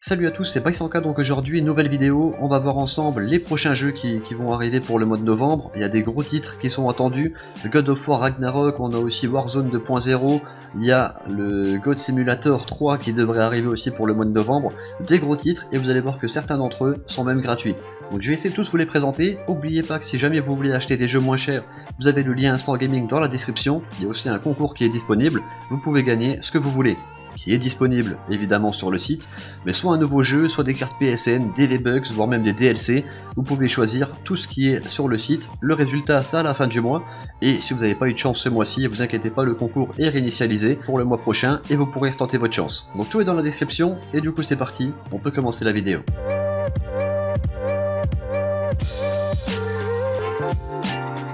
Salut à tous, c'est Baisanka, donc aujourd'hui, nouvelle vidéo, on va voir ensemble les prochains jeux qui vont arriver pour le mois de novembre. Il y a des gros titres qui sont attendus, God of War Ragnarok, on a aussi Warzone 2.0, il y a le God Simulator 3 qui devrait arriver aussi pour le mois de novembre, des gros titres, et vous allez voir que certains d'entre eux sont même gratuits. Donc je vais essayer de tous vous les présenter. N'oubliez pas que si jamais vous voulez acheter des jeux moins chers, vous avez le lien Instant Gaming dans la description, il y a aussi un concours qui est disponible, vous pouvez gagner ce que vous voulez, qui est disponible évidemment sur le site, mais soit un nouveau jeu, soit des cartes PSN, des V-Bucks, voire même des DLC, vous pouvez choisir tout ce qui est sur le site, le résultat ça à la fin du mois, et si vous n'avez pas eu de chance ce mois-ci, vous inquiétez pas, le concours est réinitialisé pour le mois prochain, et vous pourrez retenter votre chance. Donc tout est dans la description, et du coup c'est parti, on peut commencer la vidéo.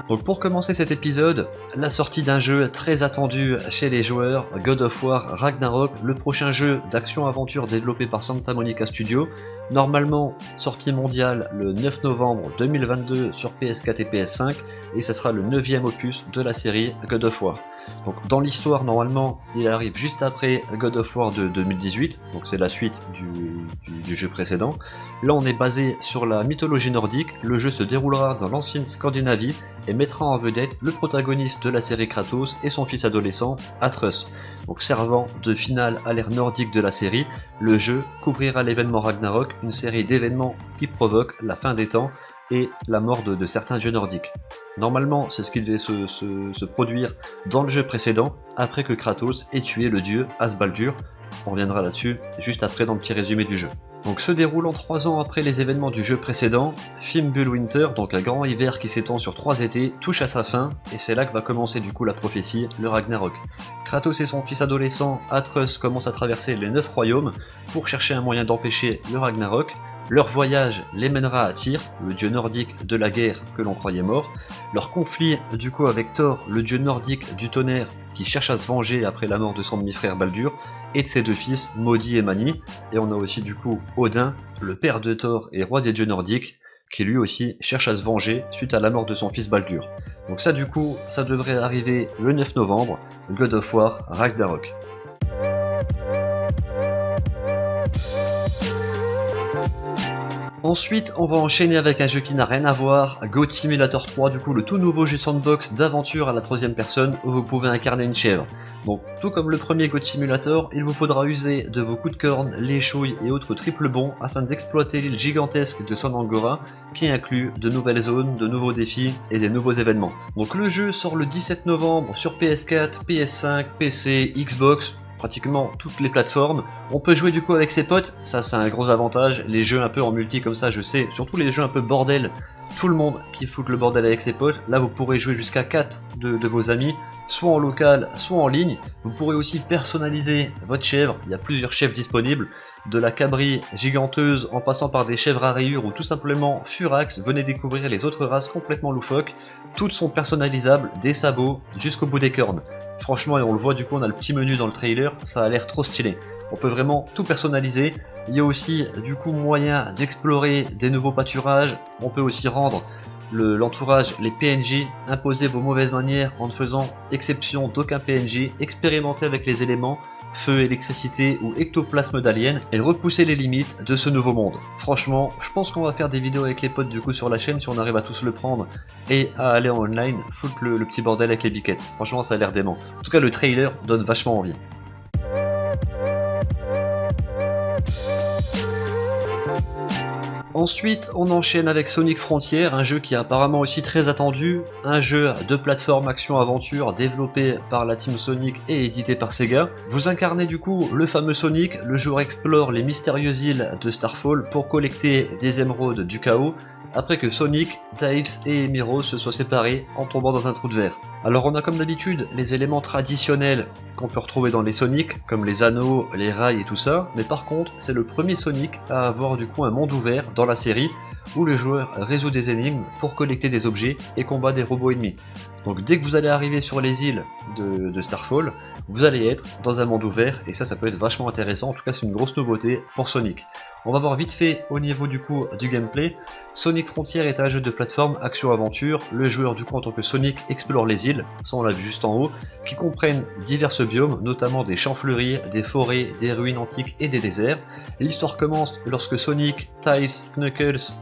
Donc pour commencer cet épisode, la sortie d'un jeu très attendu chez les joueurs, God of War Ragnarok, le prochain jeu d'action-aventure développé par Santa Monica Studio, normalement sortie mondiale le 9 novembre 2022 sur PS4 et PS5, et ça sera le 9e opus de la série God of War. Donc dans l'histoire, normalement, il arrive juste après God of War de 2018, donc c'est la suite du jeu précédent. Là on est basé sur la mythologie nordique, le jeu se déroulera dans l'ancienne Scandinavie et mettra en vedette le protagoniste de la série Kratos et son fils adolescent, Atreus. Donc servant de finale à l'ère nordique de la série, le jeu couvrira l'événement Ragnarok, une série d'événements qui provoquent la fin des temps et la mort de certains dieux nordiques. Normalement, c'est ce qui devait se produire dans le jeu précédent, après que Kratos ait tué le dieu Asbaldur. On reviendra là-dessus juste après dans le petit résumé du jeu. Donc se déroulant 3 ans après les événements du jeu précédent, Fimbulwinter, donc un grand hiver qui s'étend sur 3 étés, touche à sa fin, et c'est là que va commencer du coup la prophétie, le Ragnarok. Kratos et son fils adolescent, Atreus, commencent à traverser les 9 royaumes pour chercher un moyen d'empêcher le Ragnarok. Leur voyage les mènera à Tyr, le dieu nordique de la guerre que l'on croyait mort. Leur conflit du coup avec Thor, le dieu nordique du tonnerre qui cherche à se venger après la mort de son demi-frère Baldur, et de ses 2 fils, Modi et Mani. Et on a aussi du coup Odin, le père de Thor et roi des dieux nordiques, qui lui aussi cherche à se venger suite à la mort de son fils Baldur. Donc ça du coup, ça devrait arriver le 9 novembre, God of War Ragnarok. Ensuite, on va enchaîner avec un jeu qui n'a rien à voir, God Simulator 3, du coup le tout nouveau jeu sandbox d'aventure à la 3ème personne où vous pouvez incarner une chèvre. Donc tout comme le premier God Simulator, il vous faudra user de vos coups de corne, les chouilles et autres triples bonds afin d'exploiter l'île gigantesque de Son Angora qui inclut de nouvelles zones, de nouveaux défis et des nouveaux événements. Donc le jeu sort le 17 novembre sur PS4, PS5, PC, Xbox, pratiquement toutes les plateformes. On peut jouer du coup avec ses potes, ça c'est un gros avantage. Les jeux un peu en multi comme ça, je sais, surtout les jeux un peu bordel, tout le monde qui fout le bordel avec ses potes, là vous pourrez jouer jusqu'à 4 de vos amis, soit en local, soit en ligne. Vous pourrez aussi personnaliser votre chèvre, il y a plusieurs chèvres disponibles, de la cabri giganteuse en passant par des chèvres à rayures ou tout simplement furax. Venez découvrir les autres races complètement loufoques, toutes sont personnalisables, des sabots jusqu'au bout des cornes. Franchement, et on le voit du coup, on a le petit menu dans le trailer, ça a l'air trop stylé. On peut vraiment tout personnaliser. Il y a aussi du coup moyen d'explorer des nouveaux pâturages. On peut aussi rendre l'entourage, les PNJ, imposer vos mauvaises manières en ne faisant exception d'aucun PNJ, expérimenter avec les éléments, feu, électricité ou ectoplasme d'alien, et repousser les limites de ce nouveau monde. Franchement, je pense qu'on va faire des vidéos avec les potes du coup sur la chaîne si on arrive à tous le prendre et à aller en online, foutre le petit bordel avec les biquettes. Franchement, ça a l'air dément. En tout cas, le trailer donne vachement envie. Ensuite, on enchaîne avec Sonic Frontier, un jeu qui est apparemment aussi très attendu, un jeu de plateforme action-aventure développé par la team Sonic et édité par Sega. Vous incarnez du coup le fameux Sonic, le joueur explore les mystérieuses îles de Starfall pour collecter des émeraudes du chaos, après que Sonic, Tails et Emiro se soient séparés en tombant dans un trou de verre. Alors on a comme d'habitude les éléments traditionnels qu'on peut retrouver dans les Sonic, comme les anneaux, les rails et tout ça, mais par contre c'est le premier Sonic à avoir du coup un monde ouvert dans la série, où le joueur résout des énigmes pour collecter des objets et combat des robots ennemis. Donc dès que vous allez arriver sur les îles de Starfall, vous allez être dans un monde ouvert, et ça peut être vachement intéressant, en tout cas c'est une grosse nouveauté pour Sonic. On va voir vite fait au niveau du coup du gameplay. Sonic Frontier est un jeu de plateforme action-aventure. Le joueur du coup en tant que Sonic explore les îles, ça on l'a vu juste en haut, qui comprennent divers biomes, notamment des champs fleuris, des forêts, des ruines antiques et des déserts. L'histoire commence lorsque Sonic, Tails, Knuckles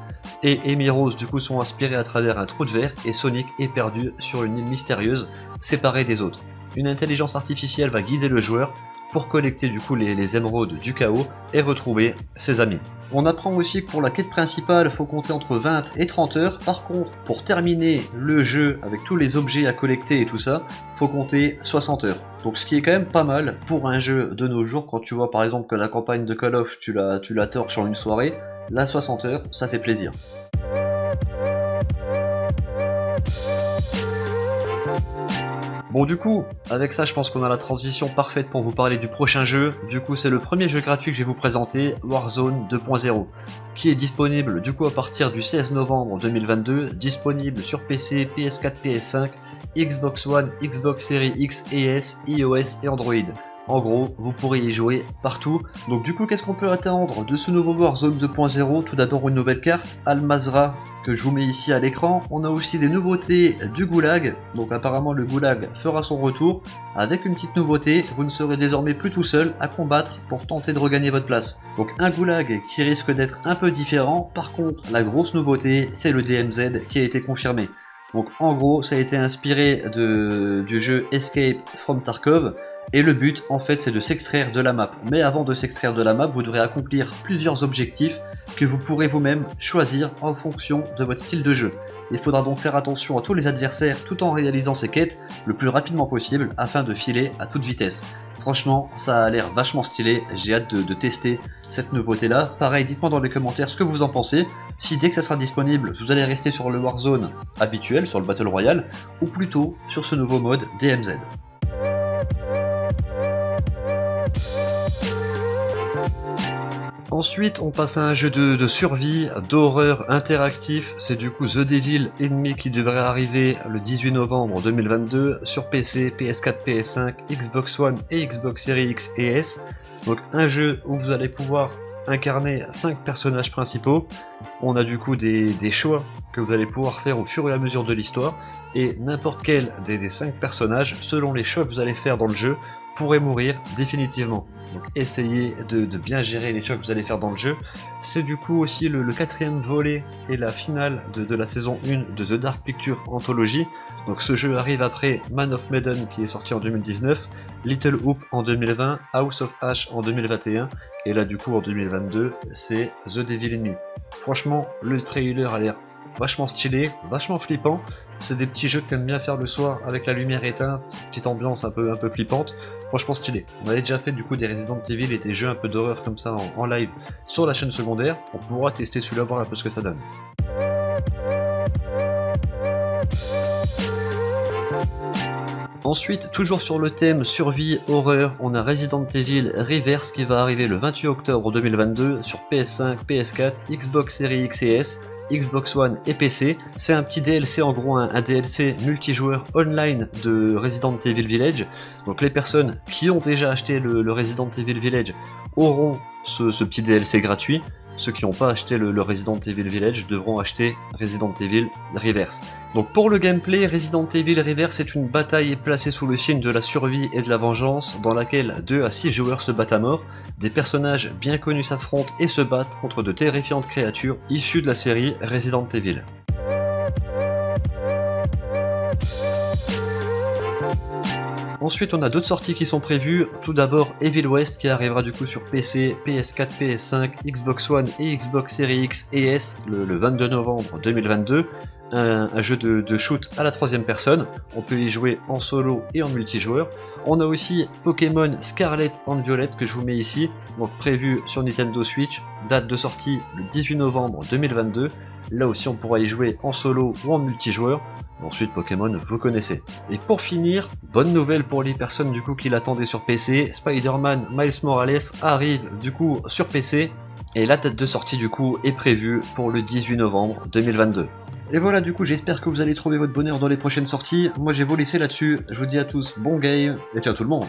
et Amy Rose du coup sont inspirés à travers un trou de verre et Sonic est perdu sur une île mystérieuse, séparée des autres. Une intelligence artificielle va guider le joueur pour collecter du coup les émeraudes du chaos et retrouver ses amis. On apprend aussi que pour la quête principale, il faut compter entre 20 et 30 heures. Par contre, pour terminer le jeu avec tous les objets à collecter et tout ça, faut compter 60 heures. Donc ce qui est quand même pas mal pour un jeu de nos jours, quand tu vois par exemple que la campagne de Call of, tu la torches en une soirée, là 60 heures, ça fait plaisir. Bon du coup, avec ça je pense qu'on a la transition parfaite pour vous parler du prochain jeu. Du coup c'est le premier jeu gratuit que je vais vous présenter, Warzone 2.0, qui est disponible du coup à partir du 16 novembre 2022, disponible sur PC, PS4, PS5, Xbox One, Xbox Series X et S, iOS et Android. En gros, vous pourrez y jouer partout. Donc du coup, qu'est-ce qu'on peut attendre de ce nouveau Warzone 2.0? Tout d'abord une nouvelle carte, Al-Mazrah, que je vous mets ici à l'écran. On a aussi des nouveautés du Goulag. Donc apparemment le Goulag fera son retour. Avec une petite nouveauté, vous ne serez désormais plus tout seul à combattre pour tenter de regagner votre place. Donc un Goulag qui risque d'être un peu différent. Par contre, la grosse nouveauté, c'est le DMZ qui a été confirmé. Donc en gros, ça a été inspiré du jeu Escape from Tarkov. Et le but, en fait, c'est de s'extraire de la map. Mais avant de s'extraire de la map, vous devrez accomplir plusieurs objectifs que vous pourrez vous-même choisir en fonction de votre style de jeu. Il faudra donc faire attention à tous les adversaires tout en réalisant ces quêtes le plus rapidement possible afin de filer à toute vitesse. Franchement, ça a l'air vachement stylé, j'ai hâte de tester cette nouveauté-là. Pareil, dites-moi dans les commentaires ce que vous en pensez. Si dès que ça sera disponible, vous allez rester sur le Warzone habituel, sur le Battle Royale, ou plutôt sur ce nouveau mode DMZ. Ensuite, on passe à un jeu de survie, d'horreur interactif. C'est du coup The Devil Enemy qui devrait arriver le 18 novembre 2022 sur PC, PS4, PS5, Xbox One et Xbox Series X et S. Donc un jeu où vous allez pouvoir incarner 5 personnages principaux. On a du coup des choix que vous allez pouvoir faire au fur et à mesure de l'histoire. Et n'importe quel des 5 personnages, selon les choix que vous allez faire dans le jeu, pourrait mourir définitivement. Donc essayez de bien gérer les choix que vous allez faire dans le jeu. C'est du coup aussi le 4e volet et la finale de la saison 1 de The Dark Pictures Anthology. Donc ce jeu arrive après Man of Medan qui est sorti en 2019, Little Hoop en 2020, House of Ash en 2021, et là du coup en 2022 c'est The Devil Enemy. Franchement le trailer a l'air vachement stylé, vachement flippant. C'est des petits jeux que t'aimes bien faire le soir avec la lumière éteinte, petite ambiance un peu flippante, franchement stylé. On avait déjà fait du coup des Resident Evil et des jeux un peu d'horreur comme ça en live sur la chaîne secondaire, on pourra tester celui-là, voir un peu ce que ça donne. Ensuite, toujours sur le thème survie, horreur, on a Resident Evil Reverse qui va arriver le 28 octobre 2022 sur PS5, PS4, Xbox Series X et S, Xbox One et PC. C'est un petit DLC, en gros un DLC multijoueur online de Resident Evil Village. Donc les personnes qui ont déjà acheté le Resident Evil Village auront ce petit DLC gratuit. Ceux qui n'ont pas acheté le Resident Evil Village devront acheter Resident Evil Reverse. Donc pour le gameplay, Resident Evil Reverse est une bataille placée sous le signe de la survie et de la vengeance, dans laquelle 2 à 6 joueurs se battent à mort. Des personnages bien connus s'affrontent et se battent contre de terrifiantes créatures issues de la série Resident Evil. Ensuite, on a d'autres sorties qui sont prévues. Tout d'abord, Evil West qui arrivera du coup sur PC, PS4, PS5, Xbox One et Xbox Series X et S le 22 novembre 2022. Un jeu de shoot à la 3e personne. On peut y jouer en solo et en multijoueur. On a aussi Pokémon Scarlet and Violet que je vous mets ici, donc prévu sur Nintendo Switch, date de sortie le 18 novembre 2022. Là aussi on pourra y jouer en solo ou en multijoueur. Ensuite Pokémon vous connaissez. Et pour finir, bonne nouvelle pour les personnes du coup qui l'attendaient sur PC, Spider-Man Miles Morales arrive du coup sur PC et la date de sortie du coup est prévue pour le 18 novembre 2022. Et voilà, du coup j'espère que vous allez trouver votre bonheur dans les prochaines sorties. Moi j'ai vous laisser là-dessus, je vous dis à tous bon game et ciao tout le monde.